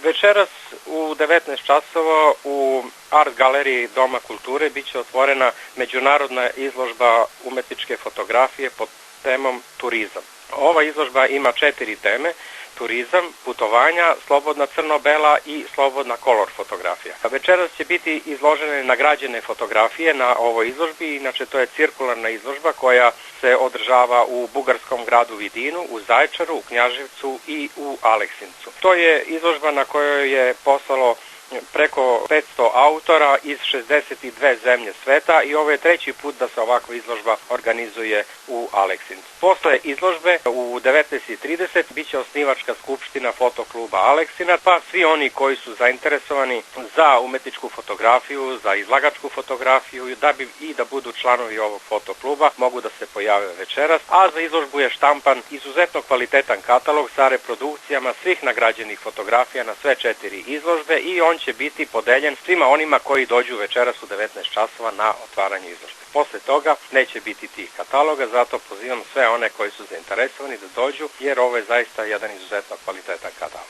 Večeras u 19 časova u Art galeriji Doma kulture biće otvorena međunarodna izložba umetničke fotografije pod temom turizam. Ova izložba ima 4 teme: turizam, putovanja, slobodna crno-bela i slobodna kolor fotografija. Večeras će biti izložene nagrađene fotografije na ovoj izložbi, inače to je cirkularna izložba koja se održava u bugarskom gradu Vidinu, u Zaječaru, u Knjaževcu i u Aleksincu. To je izložba na kojoj je poslalo preko 500 autora iz 62 zemlje sveta i ovo je 3. put da se ovakva izložba organizuje u Aleksincu. Posle izložbe u 19:30 biće osnivačka skupština fotokluba Aleksinac, pa svi oni koji su zainteresovani za umetničku fotografiju, za izlagačku fotografiju da budu članovi ovog fotokluba mogu da se pojave večeras, a za izložbu je štampan izuzetno kvalitetan katalog sa reprodukcijama svih nagrađenih fotografija na sve 4 izložbe i on će biti podeljen svima onima koji dođu večeras u 19 časova na otvaranje izložbe. Posle toga neće biti tih kataloga, zato pozivam sve one koji su zainteresovani da dođu, jer ovo je zaista jedan izuzetno kvalitetan katalog.